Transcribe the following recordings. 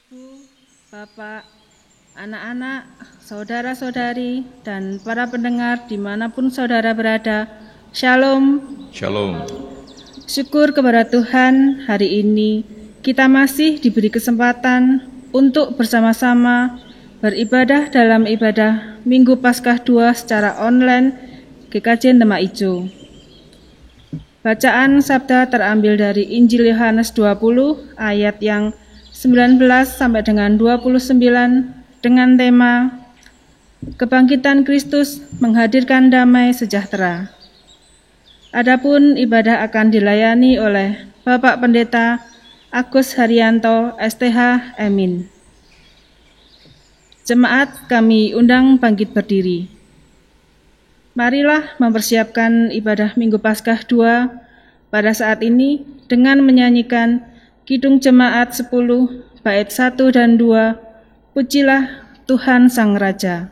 Ibu, Bapak, anak-anak, saudara-saudari, dan para pendengar dimanapun saudara berada, Shalom. Shalom. Syukur kepada Tuhan, hari ini kita masih diberi kesempatan untuk bersama-sama beribadah dalam ibadah Minggu Paskah 2 secara online GKJ Demak Ijo. Bacaan sabda terambil dari Injil Yohanes 20 ayat yang 19 sampai dengan 29 dengan tema Kebangkitan Kristus menghadirkan damai sejahtera. Adapun ibadah akan dilayani oleh Bapak Pendeta Agus Haryanto, STH, Emin. Jemaat kami undang bangkit berdiri. Marilah mempersiapkan ibadah Minggu Paskah 2 pada saat ini dengan menyanyikan Kidung Jemaat 10, bait 1 dan 2, Pujilah Tuhan Sang Raja.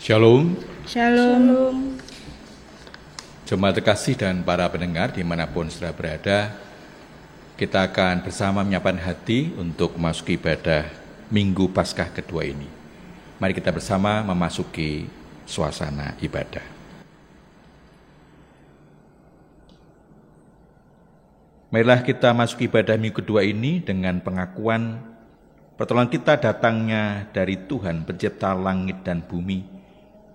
Shalom. Shalom. Jemaat terkasih dan para pendengar dimanapun saudara berada, kita akan bersama menyiapkan hati untuk memasuki ibadah Minggu Paskah kedua ini. Mari kita bersama memasuki suasana ibadah. Marilah kita masuki ibadah Minggu kedua ini dengan pengakuan pertolongan kita datangnya dari Tuhan Pencipta langit dan bumi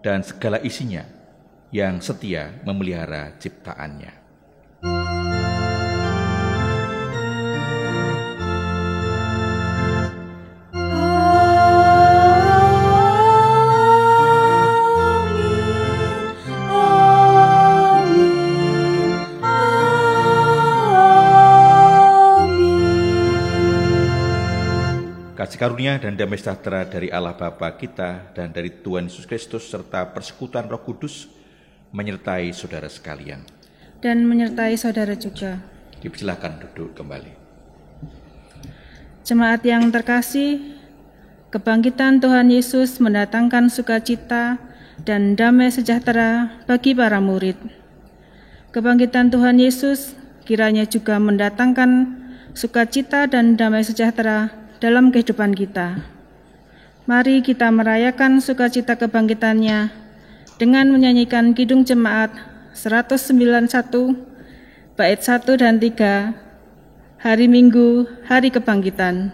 dan segala isinya yang setia memelihara ciptaannya. Kasih karunia dan damai sejahtera dari Allah Bapa kita dan dari Tuhan Yesus Kristus serta persekutuan Roh Kudus menyertai saudara sekalian. Dan menyertai saudara juga. Dipersilakan duduk kembali. Jemaat yang terkasih, kebangkitan Tuhan Yesus mendatangkan sukacita dan damai sejahtera bagi para murid. Kebangkitan Tuhan Yesus kiranya juga mendatangkan sukacita dan damai sejahtera dalam kehidupan kita. Mari kita merayakan sukacita kebangkitannya dengan menyanyikan Kidung Jemaat 191, bait 1 dan 3, Hari Minggu, Hari Kebangkitan.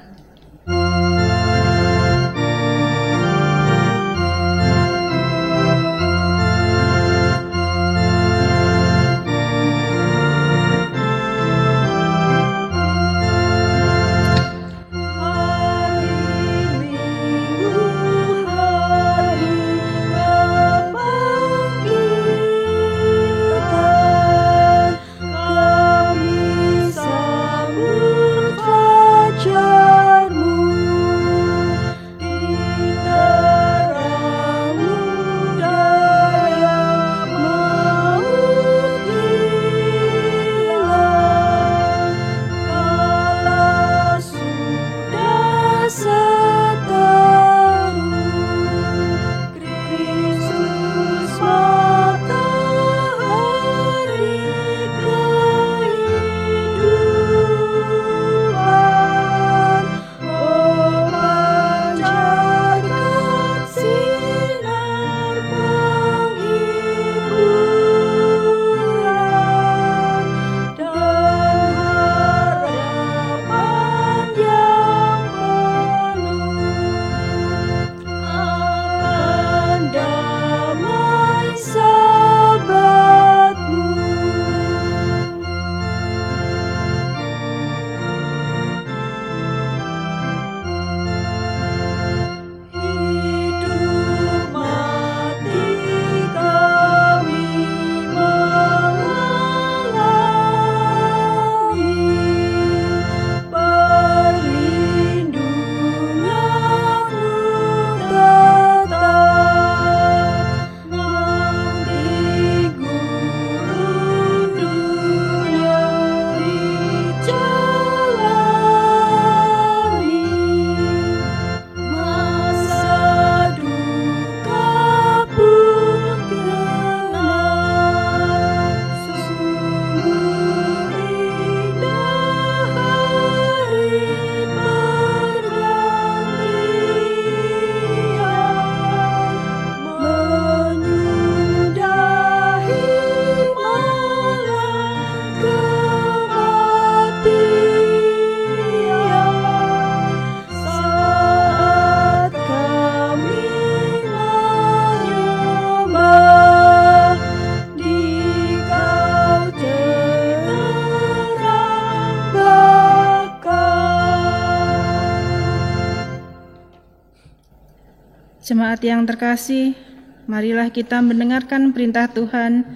Jemaat yang terkasih, marilah kita mendengarkan perintah Tuhan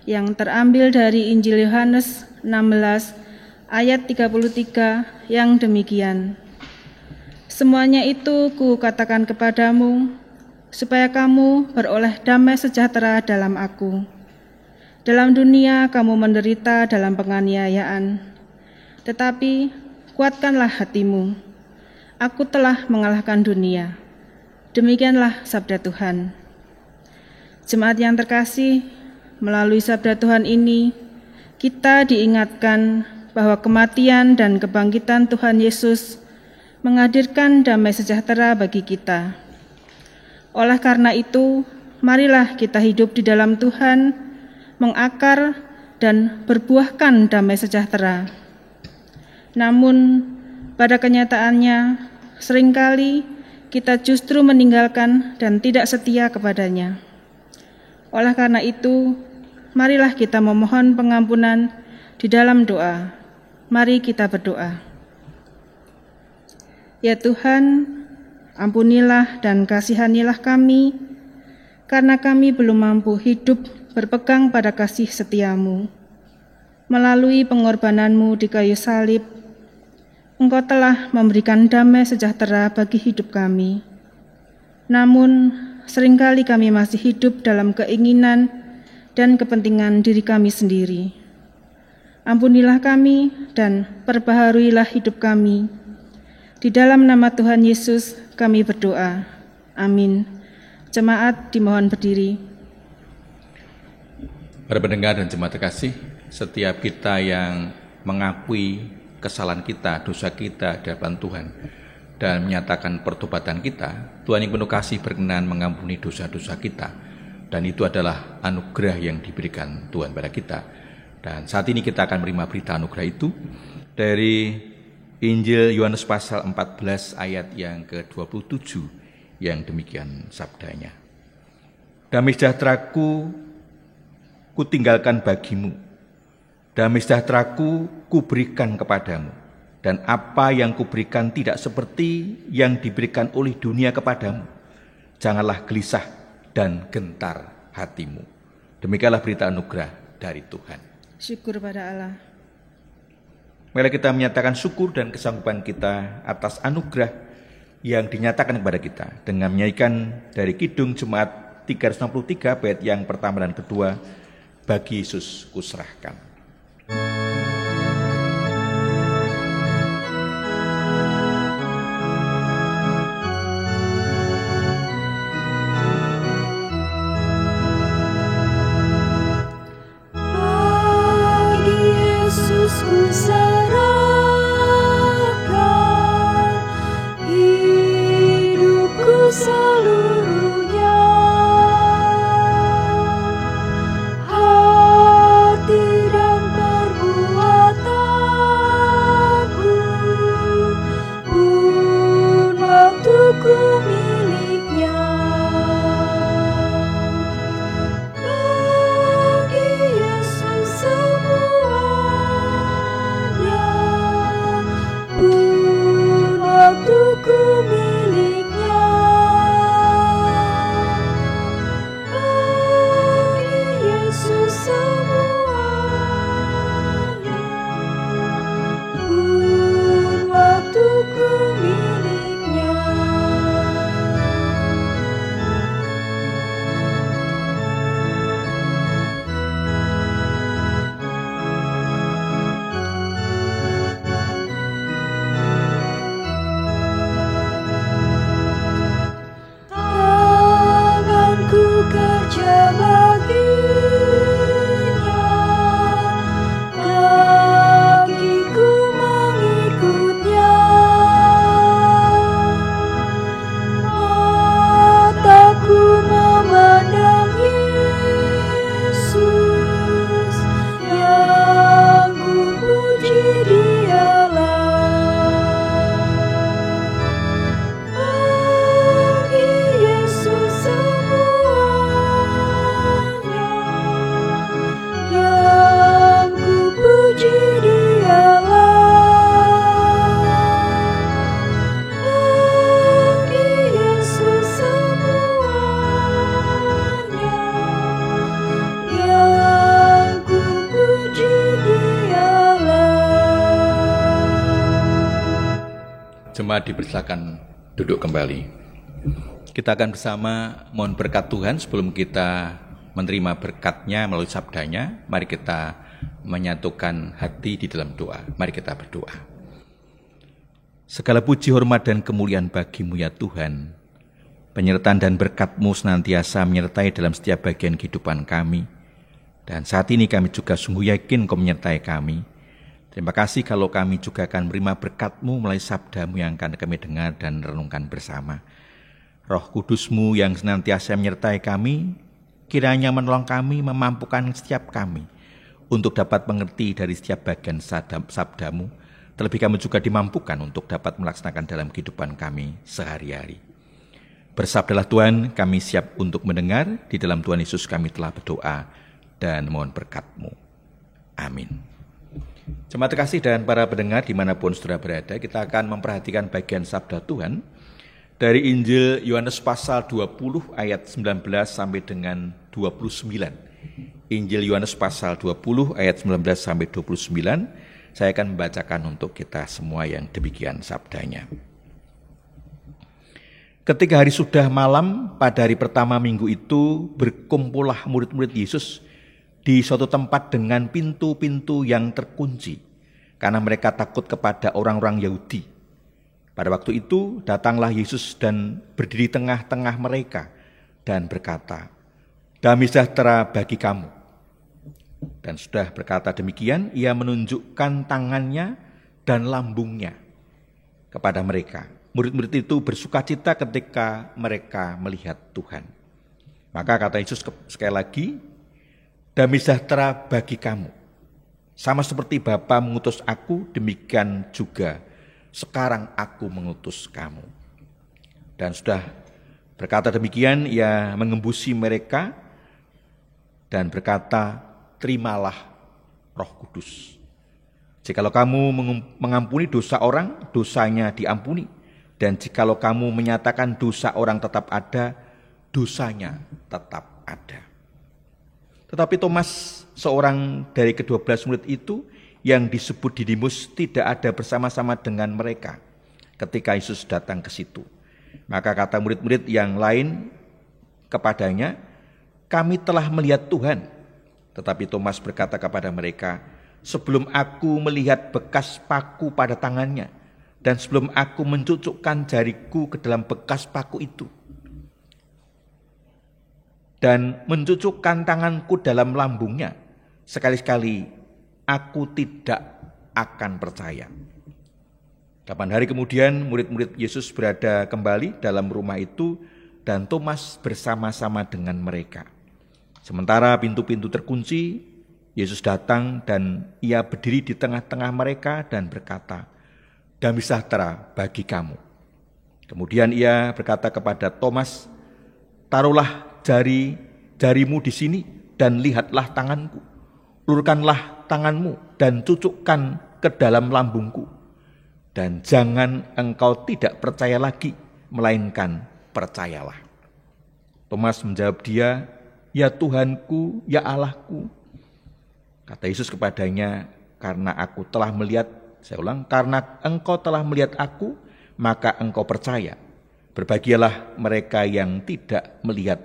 yang terambil dari Injil Yohanes 16 ayat 33 yang demikian. Semuanya itu kukatakan kepadamu, supaya kamu beroleh damai sejahtera dalam aku. Dalam dunia kamu menderita dalam penganiayaan, tetapi kuatkanlah hatimu. Aku telah mengalahkan dunia. Demikianlah sabda Tuhan. Jemaat yang terkasih, melalui sabda Tuhan ini, kita diingatkan bahwa kematian dan kebangkitan Tuhan Yesus menghadirkan damai sejahtera bagi kita. Oleh karena itu, marilah kita hidup di dalam Tuhan, mengakar dan berbuahkan damai sejahtera. Namun, pada kenyataannya, seringkali kita justru meninggalkan dan tidak setia kepadanya. Oleh karena itu, marilah kita memohon pengampunan di dalam doa. Mari kita berdoa. Ya Tuhan, ampunilah dan kasihanilah kami, karena kami belum mampu hidup berpegang pada kasih setiamu. Melalui pengorbananmu di kayu salib, Engkau telah memberikan damai sejahtera bagi hidup kami. Namun, seringkali kami masih hidup dalam keinginan dan kepentingan diri kami sendiri. Ampunilah kami dan perbaharuilah hidup kami. Di dalam nama Tuhan Yesus kami berdoa. Amin. Jemaat dimohon berdiri. Para pendengar dan jemaat terkasih, setiap kita yang mengakui kesalahan kita, dosa kita di hadapan Tuhan, dan menyatakan pertobatan kita, Tuhan yang penuh kasih berkenan mengampuni dosa-dosa kita, dan itu adalah anugerah yang diberikan Tuhan pada kita. Dan saat ini kita akan menerima berita anugerah itu dari Injil Yohanes pasal 14 ayat yang ke-27 yang demikian sabdanya. Damai sejahteraku kutinggalkan bagimu, damai sejahteraku kuberikan kepadamu, dan apa yang kuberikan tidak seperti yang diberikan oleh dunia kepadamu. Janganlah gelisah dan gentar hatimu. Demikianlah berita anugerah dari Tuhan. Syukur pada Allah. Mari kita menyatakan syukur dan kesanggupan kita atas anugerah yang dinyatakan kepada kita dengan menyanyikan dari Kidung Jemaat 363 bait yang pertama dan kedua, bagi Yesus kuserahkan. Seluruhnya hati dan Jemaat dipersilakan duduk kembali. Kita akan bersama mohon berkat Tuhan sebelum kita menerima berkat-Nya melalui sabdanya. Mari kita menyatukan hati di dalam doa. Mari kita berdoa. Segala puji, hormat, dan kemuliaan bagi-Mu ya Tuhan. Penyertaan dan berkat-Mu senantiasa menyertai dalam setiap bagian kehidupan kami. Dan saat ini kami juga sungguh yakin Kau menyertai kami. Terima kasih kalau kami juga akan menerima berkat-Mu melalui sabda-Mu yang akan kami dengar dan renungkan bersama. Roh Kudus-Mu yang senantiasa menyertai kami, kiranya menolong kami, memampukan setiap kami untuk dapat mengerti dari setiap bagian sabda-Mu. Terlebih kami juga dimampukan untuk dapat melaksanakan dalam kehidupan kami sehari-hari. Bersabdalah Tuhan, kami siap untuk mendengar. Di dalam Tuhan Yesus kami telah berdoa dan mohon berkat-Mu. Amin. Jemaat terkasih dan para pendengar dimanapun saudara berada, kita akan memperhatikan bagian sabda Tuhan dari Injil Yohanes pasal 20 ayat 19 sampai dengan 29. Injil Yohanes pasal 20 ayat 19 sampai 29, saya akan membacakan untuk kita semua yang demikian sabdanya. Ketika hari sudah malam, pada hari pertama minggu itu, berkumpullah murid-murid Yesus di suatu tempat dengan pintu-pintu yang terkunci, karena mereka takut kepada orang-orang Yahudi. Pada waktu itu datanglah Yesus dan berdiri tengah-tengah mereka dan berkata, "Damai sejahtera bagi kamu." Dan sudah berkata demikian, ia menunjukkan tangannya dan lambungnya kepada mereka. Murid-murid itu bersukacita ketika mereka melihat Tuhan. Maka kata Yesus sekali lagi, "Damai sejahtera bagi kamu. Sama seperti Bapa mengutus aku, demikian juga sekarang aku mengutus kamu." Dan sudah berkata demikian, ia mengembusi mereka dan berkata, "Terimalah Roh Kudus. Jikalau kamu mengampuni dosa orang, dosanya diampuni. Dan jikalau kamu menyatakan dosa orang tetap ada, dosanya tetap ada." Tetapi Thomas, seorang dari ke-12 murid itu yang disebut Didimus, tidak ada bersama-sama dengan mereka ketika Yesus datang ke situ. Maka kata murid-murid yang lain kepadanya, "Kami telah melihat Tuhan." Tetapi Thomas berkata kepada mereka, "Sebelum aku melihat bekas paku pada tangannya, dan sebelum aku mencucukkan jariku ke dalam bekas paku itu, dan mencucukkan tanganku dalam lambungnya, sekali-sekali aku tidak akan percaya." 8 hari kemudian murid-murid Yesus berada kembali dalam rumah itu dan Thomas bersama-sama dengan mereka. Sementara pintu-pintu terkunci, Yesus datang dan ia berdiri di tengah-tengah mereka dan berkata, "Damai sejahtera bagi kamu." Kemudian ia berkata kepada Thomas, "Taruhlah jarimu di sini dan lihatlah tanganku. Ulurkanlah tanganmu dan cucukkan ke dalam lambungku. Dan jangan engkau tidak percaya lagi, melainkan percayalah." Thomas menjawab dia, "Ya Tuhanku, ya Allahku." Kata Yesus kepadanya, "Karena aku telah melihat," saya ulang, "karena engkau telah melihat aku, maka engkau percaya. Berbahagialah mereka yang tidak melihat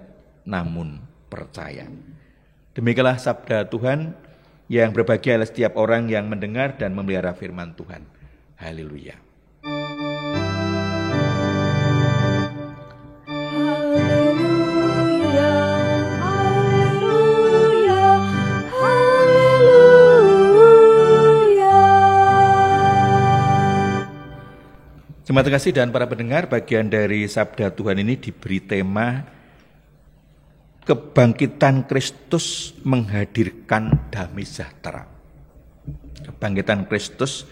namun percaya." Demikianlah sabda Tuhan, yang berbahagia adalah setiap orang yang mendengar dan memelihara firman Tuhan. Haleluya. Haleluya, haleluya, haleluya. Terima kasih dan para pendengar, bagian dari sabda Tuhan ini diberi tema kebangkitan Kristus menghadirkan damai sejahtera. Kebangkitan Kristus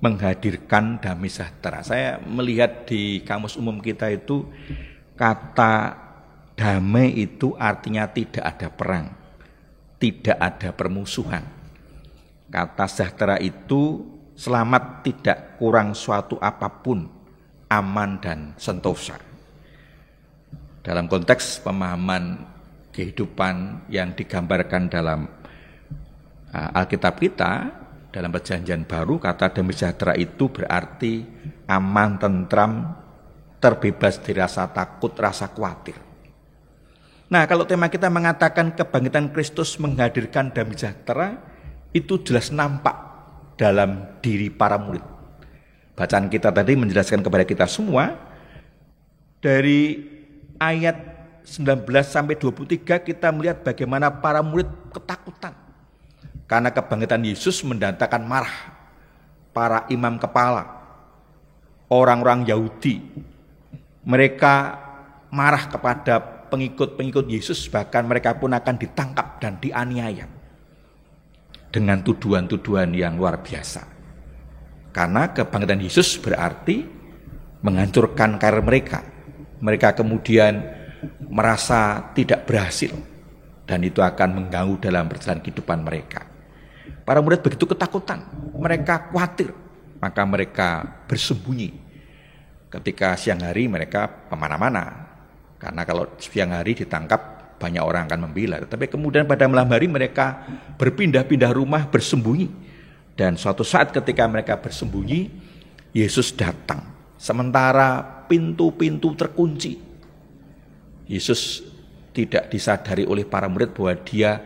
menghadirkan damai sejahtera. Saya melihat di kamus umum kita itu kata damai itu artinya tidak ada perang, tidak ada permusuhan. Kata sejahtera itu selamat, tidak kurang suatu apapun, aman dan sentosa. Dalam konteks pemahaman kehidupan yang digambarkan dalam Alkitab kita, dalam Perjanjian Baru kata damai sejahtera itu berarti aman, tentram, terbebas dari rasa takut, rasa khawatir. Nah, kalau tema kita mengatakan kebangkitan Kristus menghadirkan damai sejahtera, itu jelas nampak dalam diri para murid. Bacaan kita tadi menjelaskan kepada kita semua, dari ayat 19 sampai 23 kita melihat bagaimana para murid ketakutan. Karena kebangkitan Yesus mendatangkan marah para imam kepala, orang-orang Yahudi. Mereka marah kepada pengikut-pengikut Yesus, bahkan mereka pun akan ditangkap dan dianiaya dengan tuduhan-tuduhan yang luar biasa. Karena kebangkitan Yesus berarti menghancurkan karir mereka. Mereka kemudian merasa tidak berhasil dan itu akan mengganggu dalam perjalanan kehidupan mereka. Para murid begitu ketakutan, mereka khawatir, maka mereka bersembunyi. Ketika siang hari mereka kemana-mana, karena kalau siang hari ditangkap banyak orang akan membela. Tetapi kemudian pada malam hari mereka berpindah-pindah rumah bersembunyi. Dan suatu saat ketika mereka bersembunyi, Yesus datang. Sementara pintu-pintu terkunci, Yesus tidak disadari oleh para murid bahwa dia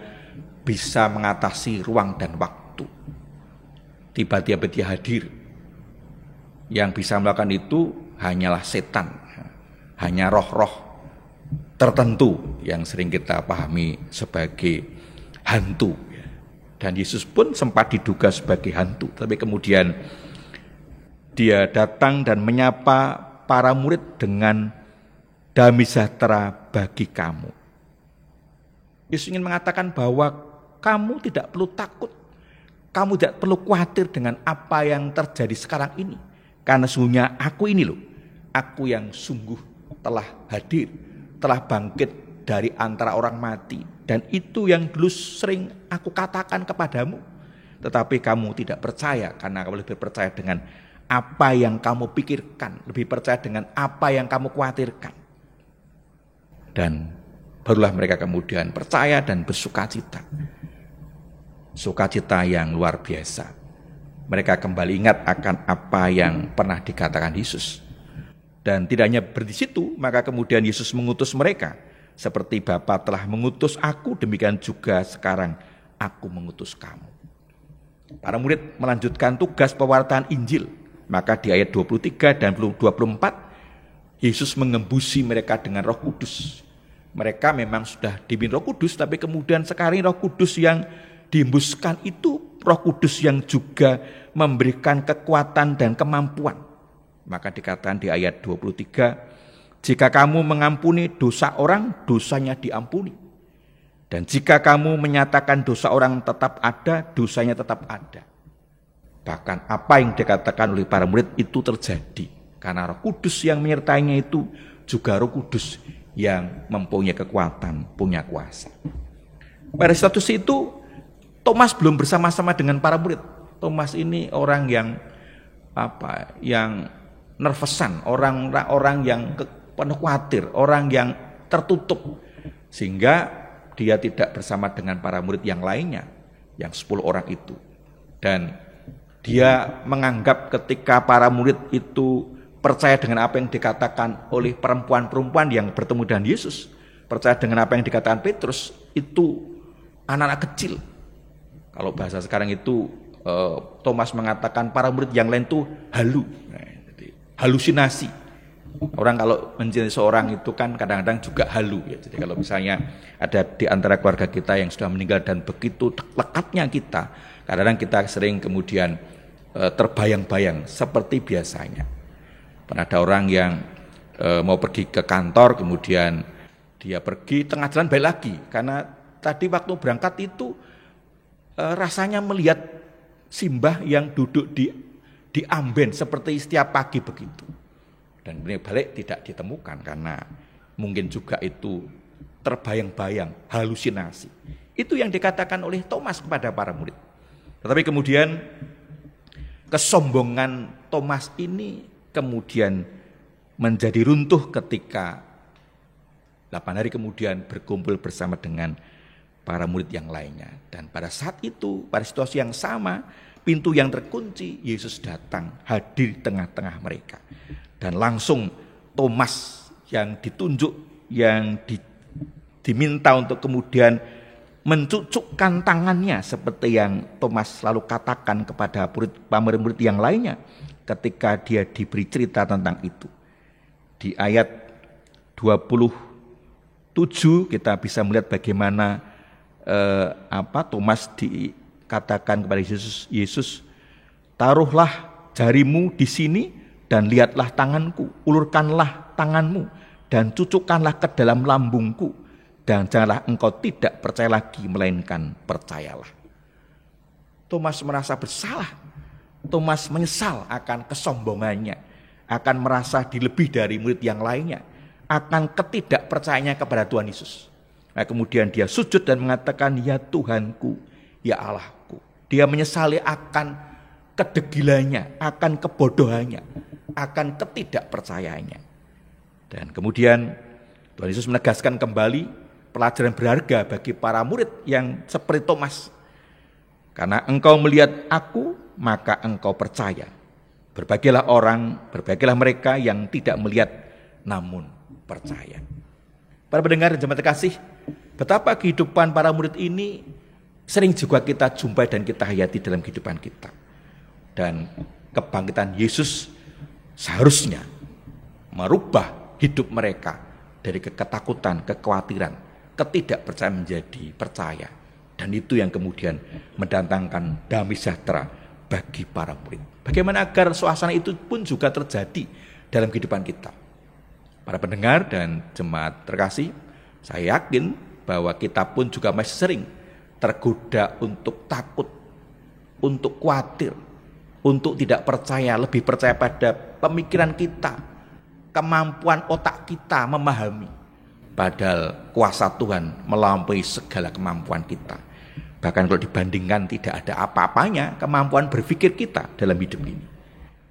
bisa mengatasi ruang dan waktu. Tiba-tiba dia hadir. Yang bisa melakukan itu hanyalah setan, hanya roh-roh tertentu yang sering kita pahami sebagai hantu. Dan Yesus pun sempat diduga sebagai hantu. Tapi kemudian dia datang dan menyapa para murid dengan damai sejahtera bagi kamu. Yesus ingin mengatakan bahwa kamu tidak perlu takut, kamu tidak perlu khawatir dengan apa yang terjadi sekarang ini. Karena sesungguhnya aku ini loh, aku yang sungguh telah hadir, telah bangkit dari antara orang mati. Dan itu yang dulu sering aku katakan kepadamu. Tetapi kamu tidak percaya karena kamu lebih percaya dengan apa yang kamu pikirkan, lebih percaya dengan apa yang kamu khawatirkan. Dan barulah mereka kemudian percaya dan bersukacita. Sukacita yang luar biasa. Mereka kembali ingat akan apa yang pernah dikatakan Yesus. Dan tidak hanya berhenti di situ, maka kemudian Yesus mengutus mereka. Seperti Bapa telah mengutus aku, demikian juga sekarang aku mengutus kamu. Para murid melanjutkan tugas pewartaan Injil. Maka di ayat 23 dan 24, Yesus mengembusi mereka dengan Roh Kudus. Mereka memang sudah dipimpin Roh Kudus, tapi kemudian sekarang Roh Kudus yang dihembuskan itu Roh Kudus yang juga memberikan kekuatan dan kemampuan. Maka dikatakan di ayat 23, jika kamu mengampuni dosa orang, dosanya diampuni. Dan jika kamu menyatakan dosa orang tetap ada, dosanya tetap ada. Bahkan apa yang dikatakan oleh para murid itu terjadi. Karena Roh Kudus yang menyertainya itu juga Roh Kudus yang mempunyai kekuatan, punya kuasa. Pada status itu, Thomas belum bersama-sama dengan para murid. Thomas ini orang yang yang nervousan, orang yang penuh khawatir, orang yang tertutup, sehingga dia tidak bersama dengan para murid yang lainnya, yang 10 orang itu. Dan dia menganggap ketika para murid itu percaya dengan apa yang dikatakan oleh perempuan-perempuan yang bertemu dengan Yesus, percaya dengan apa yang dikatakan Petrus, itu anak-anak kecil. Kalau bahasa sekarang itu Thomas mengatakan para murid yang lain itu halusinasi. Orang kalau mencintai seorang itu kan kadang-kadang juga halu ya. Jadi kalau misalnya ada di antara keluarga kita yang sudah meninggal dan begitu lekatnya kita, kadang-kadang kita sering kemudian terbayang-bayang seperti biasanya. Pernah ada orang yang mau pergi ke kantor, kemudian dia pergi tengah jalan balik lagi karena tadi waktu berangkat itu rasanya melihat simbah yang duduk di amben seperti setiap pagi begitu. Dan balik tidak ditemukan karena mungkin juga itu terbayang-bayang, halusinasi. Itu yang dikatakan oleh Thomas kepada para murid. Tetapi kemudian kesombongan Thomas ini kemudian menjadi runtuh ketika 8 hari kemudian berkumpul bersama dengan para murid yang lainnya. Dan pada saat itu, pada situasi yang sama, pintu yang terkunci, Yesus datang hadir di tengah-tengah mereka. Dan langsung Thomas yang ditunjuk, yang diminta untuk kemudian mencucukkan tangannya seperti yang Thomas selalu katakan kepada murid-murid yang lainnya ketika dia diberi cerita tentang itu. Di ayat 27 kita bisa melihat bagaimana Thomas dikatakan kepada Yesus, taruhlah jarimu di sini dan lihatlah tanganku, ulurkanlah tanganmu dan cucukkanlah ke dalam lambungku, dan janganlah engkau tidak percaya lagi melainkan percayalah. Thomas merasa bersalah, Thomas menyesal akan kesombongannya, akan merasa dilebih dari murid yang lainnya, akan ketidakpercayaannya kepada Tuhan Yesus. Nah, kemudian dia sujud dan mengatakan, ya Tuhanku, ya Allahku. Dia menyesali akan kedegilannya, akan kebodohannya, akan ketidakpercayaannya. Dan kemudian Tuhan Yesus menegaskan kembali pelajaran berharga bagi para murid yang seperti Thomas. Karena engkau melihat aku, maka engkau percaya. Berbahagialah mereka yang tidak melihat namun percaya. Para pendengar dan jemaat terkasih, betapa kehidupan para murid ini sering juga kita jumpai dan kita hayati dalam kehidupan kita. Dan kebangkitan Yesus seharusnya merubah hidup mereka dari ketakutan, kekhawatiran, ketidakpercayaan menjadi percaya. Dan itu yang kemudian mendatangkan damai sejahtera bagi para murid. Bagaimana agar suasana itu pun juga terjadi dalam kehidupan kita. Para pendengar dan jemaat terkasih, saya yakin bahwa kita pun juga masih sering tergoda untuk takut, untuk khawatir, untuk tidak percaya, lebih percaya pada pemikiran kita, kemampuan otak kita memahami. Padahal kuasa Tuhan melampaui segala kemampuan kita. Bahkan kalau dibandingkan tidak ada apa-apanya kemampuan berpikir kita dalam hidup ini.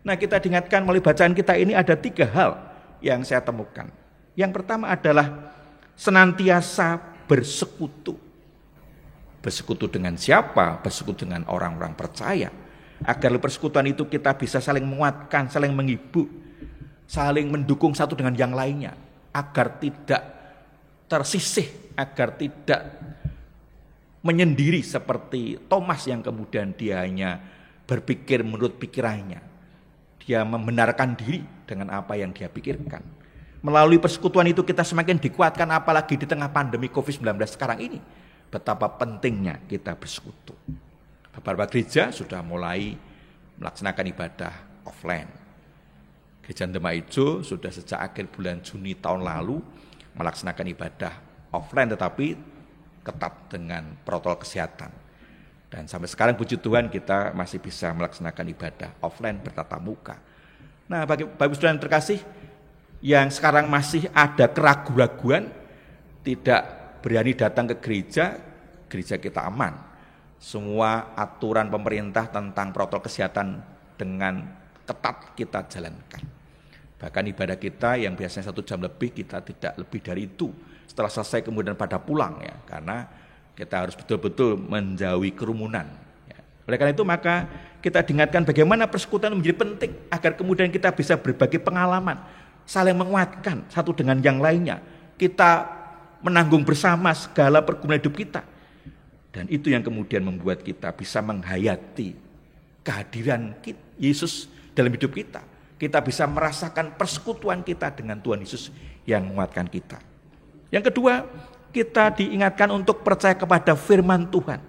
Nah, kita diingatkan melalui bacaan kita ini ada 3 hal yang saya temukan. Yang pertama adalah senantiasa bersekutu. Bersekutu dengan siapa? Bersekutu dengan orang-orang percaya. Agar persekutuan itu kita bisa saling menguatkan, saling menghibur, saling mendukung satu dengan yang lainnya. Agar tidak tersisih, agar tidak menyendiri seperti Thomas yang kemudian dia hanya berpikir menurut pikirannya. Dia membenarkan diri dengan apa yang dia pikirkan. Melalui persekutuan itu kita semakin dikuatkan, apalagi di tengah pandemi COVID-19 sekarang ini. Betapa pentingnya kita bersekutu. Beberapa gereja sudah mulai melaksanakan ibadah offline. Gereja Demak Ijo sudah sejak akhir bulan Juni tahun lalu melaksanakan ibadah offline, tetapi ketat dengan protokol kesehatan. Dan sampai sekarang puji Tuhan kita masih bisa melaksanakan ibadah offline bertatap muka. Nah, bagi Bapak Saudara yang terkasih yang sekarang masih ada keraguan-raguan, tidak berani datang ke gereja, gereja kita aman. Semua aturan pemerintah tentang protokol kesehatan dengan ketat kita jalankan. Bahkan ibadah kita yang biasanya 1 jam lebih, kita tidak lebih dari itu. Setelah selesai kemudian pada pulang ya, karena kita harus betul-betul menjauhi kerumunan. Ya. Oleh karena itu maka kita diingatkan bagaimana persekutuan menjadi penting agar kemudian kita bisa berbagi pengalaman, saling menguatkan satu dengan yang lainnya. Kita menanggung bersama segala pergumulan hidup kita. Dan itu yang kemudian membuat kita bisa menghayati kehadiran Yesus dalam hidup kita. Kita bisa merasakan persekutuan kita dengan Tuhan Yesus yang menguatkan kita. Yang kedua, kita diingatkan untuk percaya kepada firman Tuhan.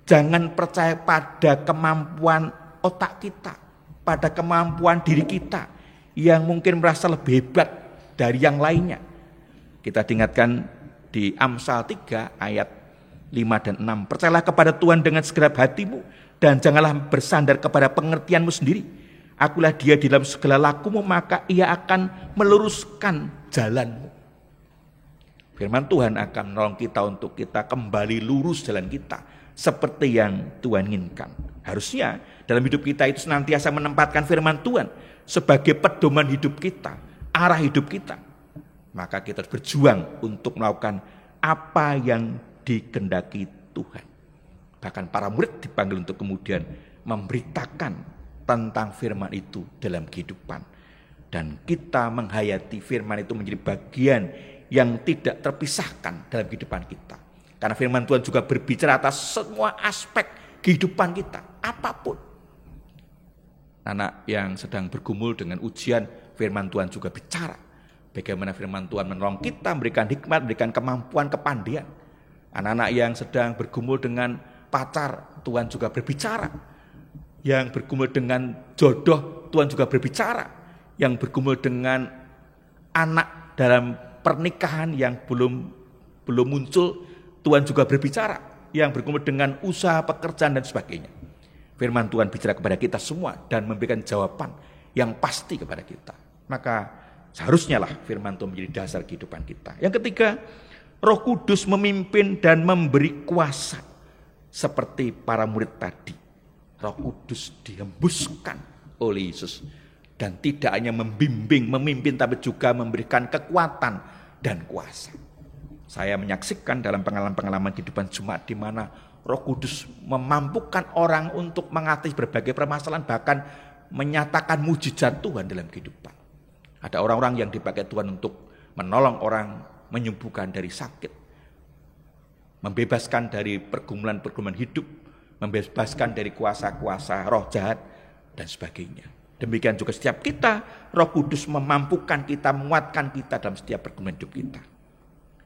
Jangan percaya pada kemampuan otak kita, pada kemampuan diri kita yang mungkin merasa lebih hebat dari yang lainnya. Kita diingatkan di Amsal 3 ayat 5 dan 6. Percayalah kepada Tuhan dengan segenap hatimu dan janganlah bersandar kepada pengertianmu sendiri. Akulah dia di dalam segala lakumu, maka ia akan meluruskan jalanmu. Firman Tuhan akan menolong kita untuk kita kembali lurus jalan kita seperti yang Tuhan inginkan. Harusnya dalam hidup kita itu senantiasa menempatkan firman Tuhan sebagai pedoman hidup kita, arah hidup kita. Maka kita berjuang untuk melakukan apa yang dikehendaki Tuhan. Bahkan para murid dipanggil untuk kemudian memberitakan tentang firman itu dalam kehidupan. Dan kita menghayati firman itu menjadi bagian yang tidak terpisahkan dalam kehidupan kita. Karena firman Tuhan juga berbicara atas semua aspek kehidupan kita, apapun. Anak yang sedang bergumul dengan ujian, firman Tuhan juga bicara. Bagaimana firman Tuhan menolong kita, memberikan hikmat, memberikan kemampuan, kepandaian. Anak-anak yang sedang bergumul dengan pacar, Tuhan juga berbicara. Yang bergumul dengan jodoh, Tuhan juga berbicara. Yang bergumul dengan anak dalam pernikahan yang belum muncul, Tuhan juga berbicara. Yang bergumul dengan usaha, pekerjaan, dan sebagainya. Firman Tuhan bicara kepada kita semua dan memberikan jawaban yang pasti kepada kita. Maka seharusnya lah firman Tuhan menjadi dasar kehidupan kita. Yang ketiga, Roh Kudus memimpin dan memberi kuasa seperti para murid tadi. Roh Kudus dihembuskan oleh Yesus dan tidak hanya membimbing, memimpin, tapi juga memberikan kekuatan dan kuasa. Saya menyaksikan dalam pengalaman-pengalaman kehidupan Jumat di mana Roh Kudus memampukan orang untuk mengatasi berbagai permasalahan, bahkan menyatakan mujizat Tuhan dalam kehidupan. Ada orang-orang yang dipakai Tuhan untuk menolong orang, menyembuhkan dari sakit, membebaskan dari pergumulan-pergumulan hidup, membebaskan dari kuasa-kuasa roh jahat, dan sebagainya. Demikian juga setiap kita, Roh Kudus memampukan kita, menguatkan kita dalam setiap pergumulan hidup kita.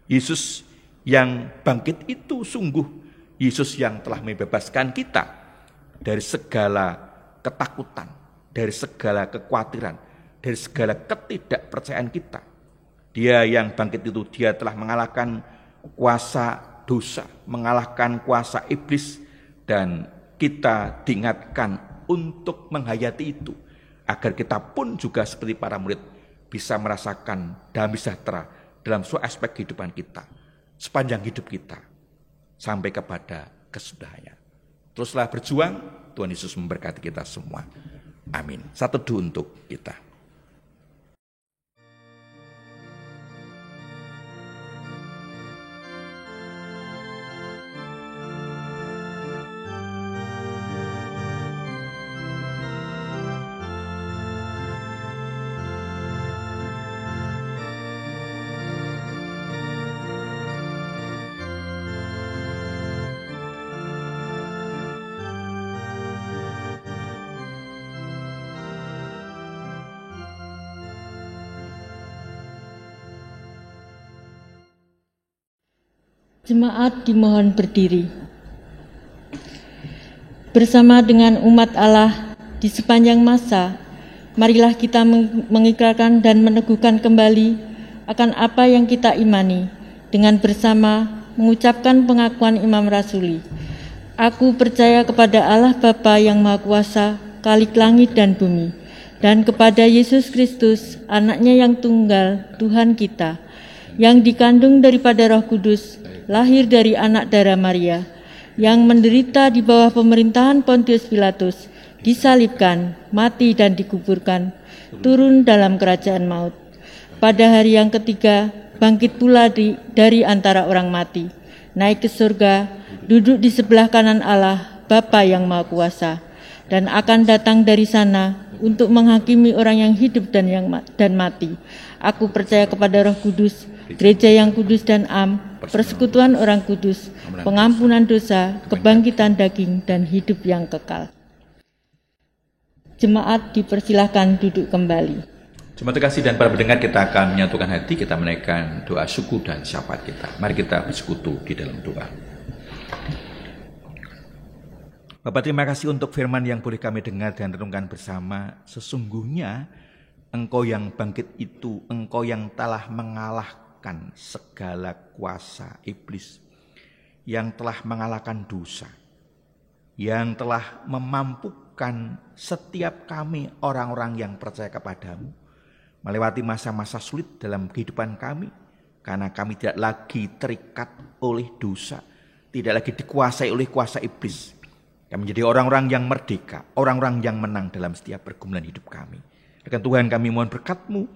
Yesus yang bangkit itu sungguh Yesus yang telah membebaskan kita dari segala ketakutan, dari segala kekhawatiran, dari segala ketidakpercayaan kita. Dia yang bangkit itu, dia telah mengalahkan kuasa dosa, mengalahkan kuasa iblis, dan kita diingatkan untuk menghayati itu, agar kita pun juga seperti para murid bisa merasakan damai sejahtera dalam semua aspek kehidupan kita, sepanjang hidup kita, sampai kepada kesudahannya. Teruslah berjuang, Tuhan Yesus memberkati kita semua. Amin. Satu doa untuk kita. Jemaat dimohon berdiri. Bersama dengan umat Allah di sepanjang masa, marilah kita mengikrarkan dan meneguhkan kembali akan apa yang kita imani dengan bersama mengucapkan pengakuan Imam Rasuli. Aku percaya kepada Allah Bapa yang Maha Kuasa, Khalik langit dan bumi, dan kepada Yesus Kristus, anaknya yang tunggal, Tuhan kita, yang dikandung daripada Roh Kudus, lahir dari anak darah Maria, yang menderita di bawah pemerintahan Pontius Pilatus, disalibkan, mati dan dikuburkan, turun dalam kerajaan maut. Pada hari yang ketiga, bangkit pula dari antara orang mati, naik ke surga, duduk di sebelah kanan Allah, Bapa yang Maha Kuasa, dan akan datang dari sana untuk menghakimi orang yang hidup dan mati. Aku percaya kepada Roh Kudus, gereja yang kudus dan am, persekutuan orang kudus, pengampunan dosa, kebangkitan daging, dan hidup yang kekal. Jemaat dipersilahkan duduk kembali. Jemaat terkasih dan para pendengar, kita akan menyatukan hati, kita menaikkan doa syukur dan syafaat kita. Mari kita bersekutu di dalam doa. Bapak, terima kasih untuk firman yang boleh kami dengar dan renungkan bersama. Sesungguhnya Engkau yang bangkit itu, Engkau yang telah mengalahkan segala kuasa iblis, yang telah mengalahkan dosa, yang telah memampukan setiap kami orang-orang yang percaya kepadamu melewati masa-masa sulit dalam kehidupan kami, karena kami tidak lagi terikat oleh dosa, tidak lagi dikuasai oleh kuasa iblis. Kami menjadi orang-orang yang merdeka, orang-orang yang menang dalam setiap pergumulan hidup kami. Dengan Tuhan kami mohon berkat-Mu,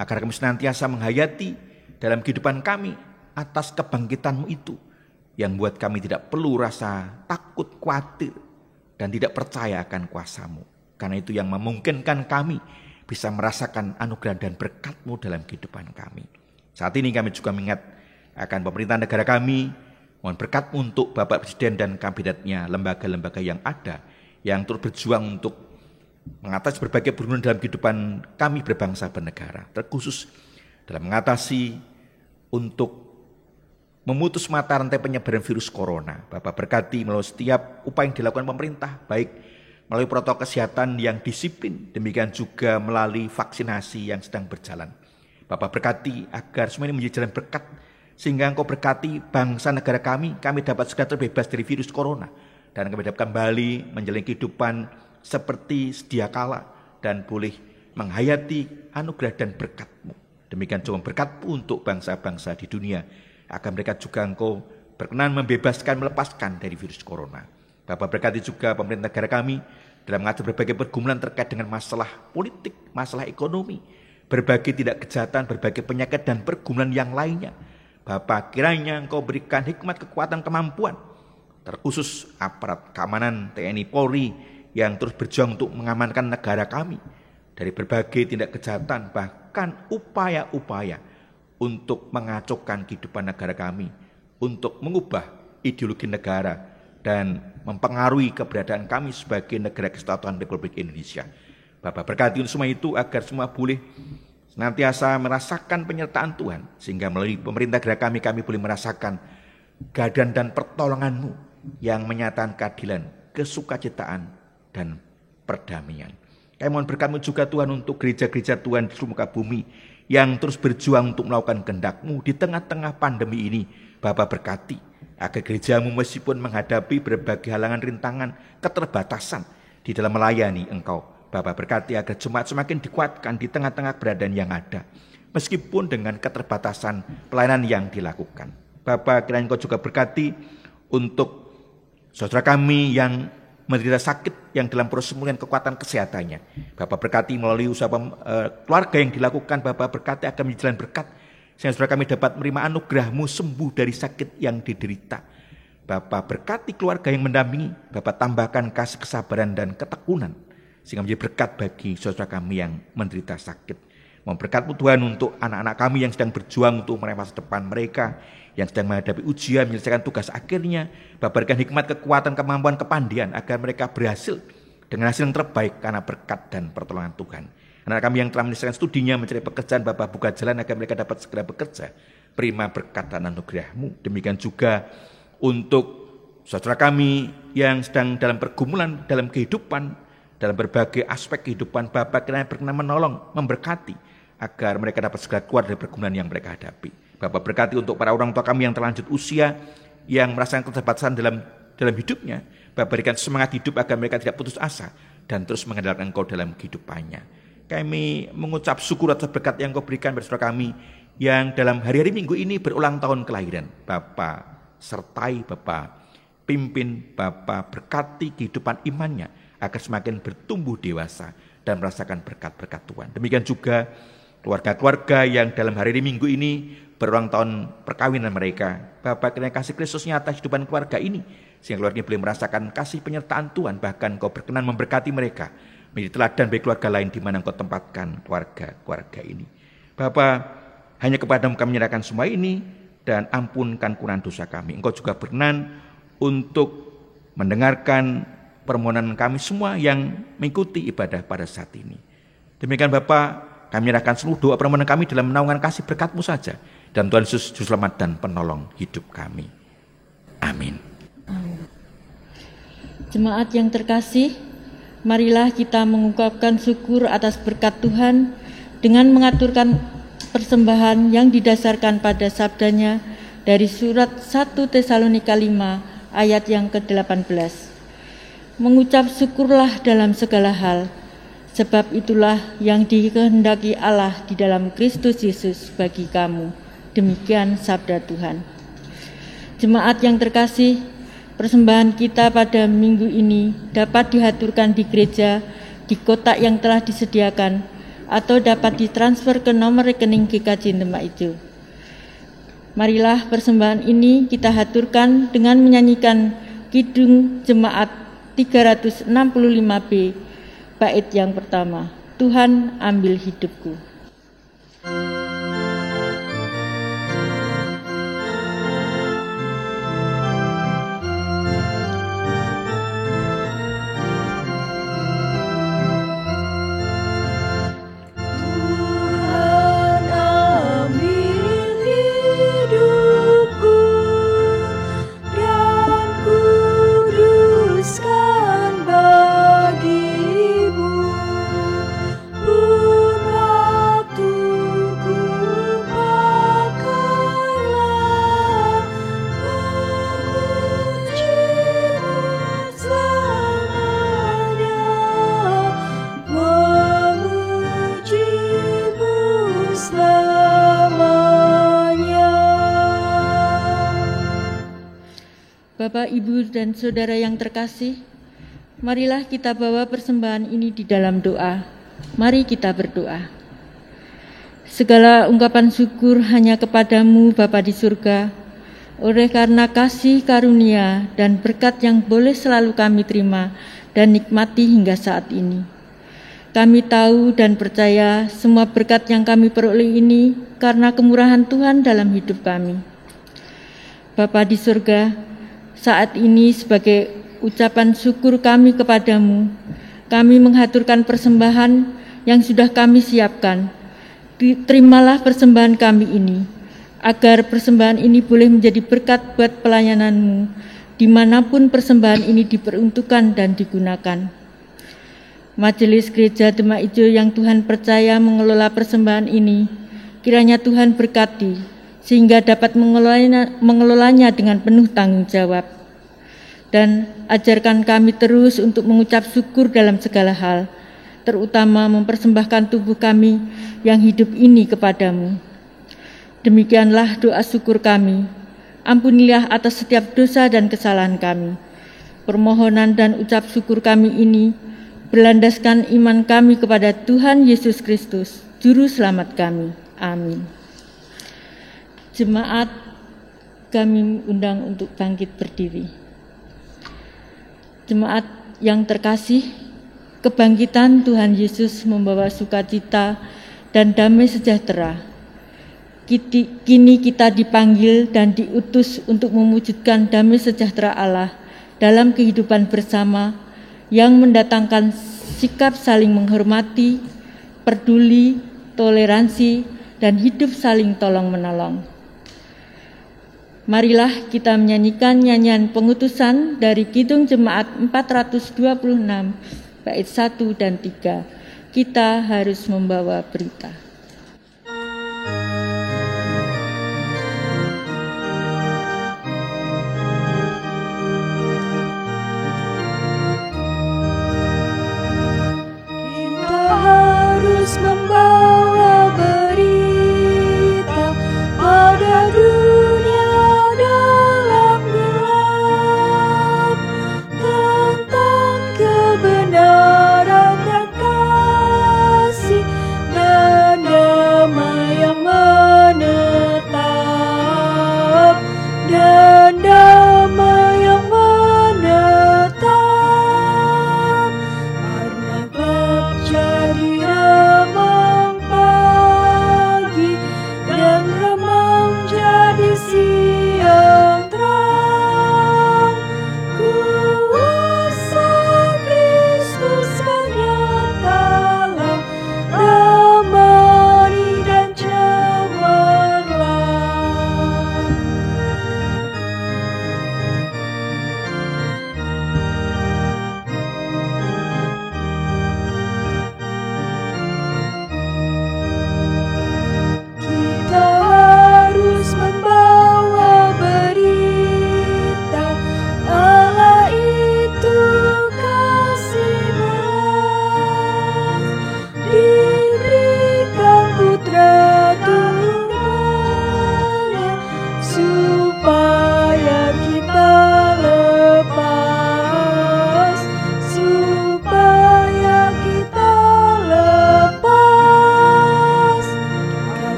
agar kami senantiasa menghayati dalam kehidupan kami atas kebangkitan-Mu itu, yang buat kami tidak perlu rasa takut, khawatir, dan tidak percaya akan kuasa-Mu. Karena itu yang memungkinkan kami bisa merasakan anugerah dan berkat-Mu dalam kehidupan kami. Saat ini kami juga mengingat akan pemerintahan negara kami. Mohon berkat-Mu untuk Bapak Presiden dan kabinetnya, lembaga-lembaga yang ada, yang terus berjuang untuk mengatasi berbagai pergumulan dalam kehidupan kami berbangsa bernegara. Terkhusus dalam mengatasi untuk memutus mata rantai penyebaran virus corona. Bapak berkati melalui setiap upaya yang dilakukan pemerintah, baik melalui protokol kesehatan yang disiplin, demikian juga melalui vaksinasi yang sedang berjalan. Bapak berkati agar semua ini menjadi jalan berkat, sehingga Engkau berkati bangsa negara kami dapat segera terbebas dari virus corona, dan kami dapat kembali menjalani kehidupan seperti sedia kala, dan boleh menghayati anugerah dan berkat-Mu. Demikian juga berkat-Mu untuk bangsa-bangsa di dunia, agar mereka juga Engkau berkenan membebaskan, melepaskan dari virus corona. Bapak berkati juga pemerintah negara kami dalam mengatasi berbagai pergumulan terkait dengan masalah politik, masalah ekonomi, berbagai tindak kejahatan, berbagai penyakit dan pergumulan yang lainnya. Bapak, kiranya Engkau berikan hikmat, kekuatan, kemampuan, terkhusus aparat keamanan TNI Polri yang terus berjuang untuk mengamankan negara kami dari berbagai tindak kejahatan, bahkan upaya-upaya untuk mengacaukan kehidupan negara kami, untuk mengubah ideologi negara dan mempengaruhi keberadaan kami sebagai negara kesatuan Republik Indonesia. Bapak berkati untuk semua itu agar semua boleh senantiasa merasakan penyertaan Tuhan, sehingga melalui pemerintah negara kami boleh merasakan kehadiran dan pertolongan-Mu yang menyatakan keadilan, kesukacitaan, dan perdamaian. Kami mohon berkat-Mu juga Tuhan untuk gereja-gereja Tuhan di seluruh muka bumi yang terus berjuang untuk melakukan kehendak-Mu di tengah-tengah pandemi ini. Bapa berkati agar gereja-Mu meskipun menghadapi berbagai halangan, rintangan, keterbatasan di dalam melayani Engkau. Bapa berkati agar jemaat semakin dikuatkan di tengah-tengah keberadaan yang ada, meskipun dengan keterbatasan pelayanan yang dilakukan. Bapa, kiranya Engkau juga berkati untuk saudara kami yang menderita sakit, yang dalam proses pemulihan kekuatan kesehatannya. Bapak berkati melalui usaha keluarga yang dilakukan. Bapak berkati akan menjadi jalan berkat, sehingga saudara kami dapat menerima anugerah-Mu sembuh dari sakit yang diderita. Bapak berkati keluarga yang mendampingi. Bapak tambahkan kasih kesabaran dan ketekunan, sehingga menjadi berkat bagi saudara kami yang menderita sakit. Mohon berkat-Mu Tuhan untuk anak-anak kami yang sedang berjuang untuk meraih masa depan mereka, yang sedang menghadapi ujian, menyelesaikan tugas akhirnya. Bapak berikan hikmat, kekuatan, kemampuan, kepandian agar mereka berhasil dengan hasil yang terbaik karena berkat dan pertolongan Tuhan. Anak kami yang telah menyelesaikan studinya, mencari pekerjaan, Bapak buka jalan agar mereka dapat segera bekerja. Prima berkat dan anugerah-Mu. Demikian juga untuk saudara kami yang sedang dalam pergumulan dalam kehidupan, dalam berbagai aspek kehidupan. Bapak kiranya berkenan menolong, memberkati agar mereka dapat segera keluar dari pergumulan yang mereka hadapi. Bapak berkati untuk para orang tua kami yang terlanjut usia, yang merasakan keterbatasan dalam hidupnya. Bapak berikan semangat hidup agar mereka tidak putus asa dan terus mengandalkan Engkau dalam kehidupannya. Kami mengucap syukur atas berkat yang Engkau berikan kepada saudara kami yang dalam hari-hari minggu ini berulang tahun kelahiran. Bapak sertai, Bapak pimpin, Bapak berkati kehidupan imannya agar semakin bertumbuh dewasa dan merasakan berkat-berkat Tuhan. Demikian juga keluarga-keluarga yang dalam hari minggu ini berulang tahun perkawinan mereka. Bapak kiranya kasih Kristus nyata kehidupan keluarga ini, sehingga keluarga boleh merasakan kasih penyertaan Tuhan. Bahkan Engkau berkenan memberkati mereka menjadi teladan bagi keluarga lain di mana Engkau tempatkan keluarga-keluarga ini. Bapak, hanya kepada-Mu kami menyerahkan semua ini, dan ampunkan kurang dosa kami. Engkau juga berkenan untuk mendengarkan permohonan kami semua yang mengikuti ibadah pada saat ini. Demikian Bapak, kami menyerahkan seluruh doa permohonan kami dalam menaungkan kasih berkat-Mu saja. Dan Tuhan Yesus Juru Selamat dan Penolong hidup kami. Amin. Jemaat yang terkasih, marilah kita mengungkapkan syukur atas berkat Tuhan dengan mengaturkan persembahan yang didasarkan pada sabdanya dari surat 1 Tesalonika 5 ayat yang ke-18. Mengucap syukurlah dalam segala hal, sebab itulah yang dikehendaki Allah di dalam Kristus Yesus bagi kamu. Demikian sabda Tuhan. Jemaat yang terkasih, persembahan kita pada minggu ini dapat dihaturkan di gereja, di kotak yang telah disediakan, atau dapat ditransfer ke nomor rekening GKJ Demak Ijo. Marilah persembahan ini kita haturkan dengan menyanyikan Kidung Jemaat 365b, bait yang pertama. Tuhan ambil hidupku. Bapak, Ibu, dan Saudara yang terkasih, marilah kita bawa persembahan ini di dalam doa. Mari kita berdoa. Segala ungkapan syukur hanya kepadamu, Bapa di surga, oleh karena kasih karunia dan berkat yang boleh selalu kami terima dan nikmati hingga saat ini. Kami tahu dan percaya semua berkat yang kami peroleh ini karena kemurahan Tuhan dalam hidup kami. Bapa di surga, saat ini sebagai ucapan syukur kami kepadamu, kami menghaturkan persembahan yang sudah kami siapkan. Terimalah persembahan kami ini, agar persembahan ini boleh menjadi berkat buat pelayananmu, dimanapun persembahan ini diperuntukkan dan digunakan. Majelis Gereja Demak Ijo yang Tuhan percaya mengelola persembahan ini, kiranya Tuhan berkati, sehingga dapat mengelolanya dengan penuh tanggung jawab. Dan ajarkan kami terus untuk mengucap syukur dalam segala hal, terutama mempersembahkan tubuh kami yang hidup ini kepadamu. Demikianlah doa syukur kami. Ampunilah atas setiap dosa dan kesalahan kami. Permohonan dan ucap syukur kami ini berlandaskan iman kami kepada Tuhan Yesus Kristus, Juru Selamat kami. Amin. Jemaat, kami undang untuk bangkit berdiri. Jemaat yang terkasih, kebangkitan Tuhan Yesus membawa sukacita dan damai sejahtera. Kini kita dipanggil dan diutus untuk mewujudkan damai sejahtera Allah dalam kehidupan bersama yang mendatangkan sikap saling menghormati, peduli, toleransi, dan hidup saling tolong-menolong. Marilah kita menyanyikan nyanyian pengutusan dari Kidung Jemaat 426, bait 1 dan 3. Kita harus membawa berita. Kita harus membawa berita pada dunia dalam gelap tentang kebenaran dan kasih dan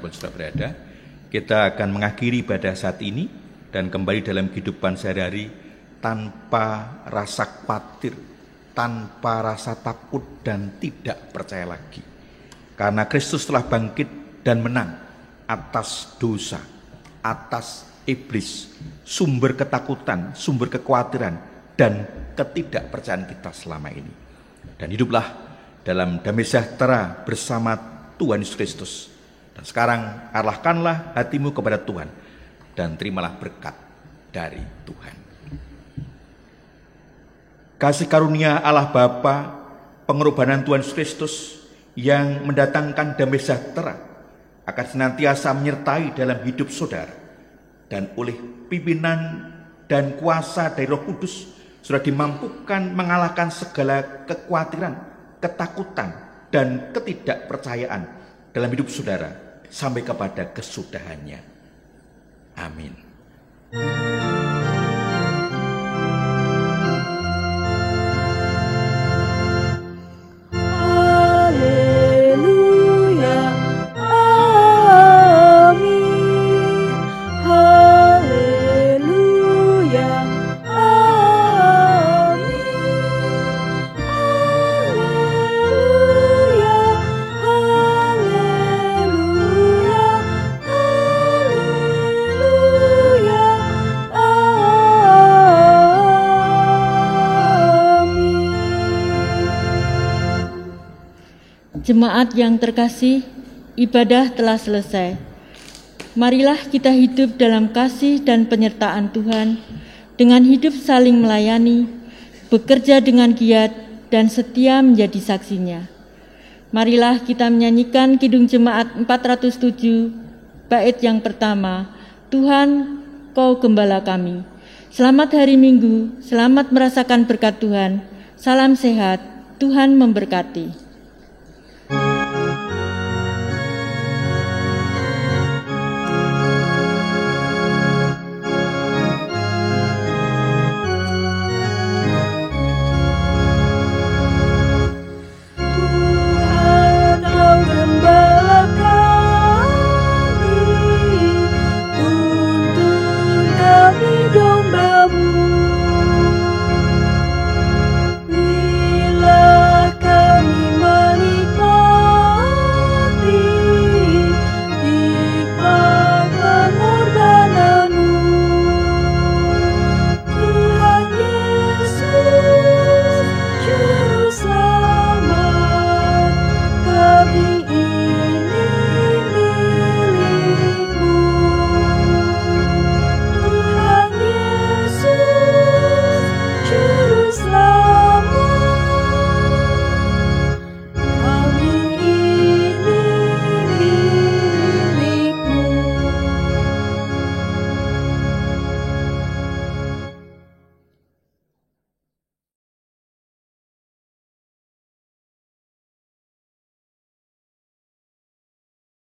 dimanapun saudara berada, kita akan mengakhiri ibadah saat ini dan kembali dalam kehidupan sehari-hari tanpa rasa khawatir, tanpa rasa takut dan tidak percaya lagi. Karena Kristus telah bangkit dan menang atas dosa, atas iblis, sumber ketakutan, sumber kekhawatiran, dan ketidakpercayaan kita selama ini. Dan hiduplah dalam damai sejahtera bersama Tuhan Yesus Kristus. Dan sekarang arahkanlah hatimu kepada Tuhan dan terimalah berkat dari Tuhan. Kasih karunia Allah Bapa, pengorbanan Tuhan Yesus Kristus yang mendatangkan damai sejahtera akan senantiasa menyertai dalam hidup saudara, dan oleh pimpinan dan kuasa dari Roh Kudus sudah dimampukan mengalahkan segala kekhawatiran, ketakutan, dan ketidakpercayaan dalam hidup saudara sampai kepada kesudahannya. Amin. Jemaat yang terkasih, ibadah telah selesai. Marilah kita hidup dalam kasih dan penyertaan Tuhan, dengan hidup saling melayani, bekerja dengan giat, dan setia menjadi saksinya. Marilah kita menyanyikan Kidung Jemaat 407, bait yang pertama, Tuhan, Kau Gembala kami. Selamat hari Minggu, selamat merasakan berkat Tuhan. Salam sehat, Tuhan memberkati.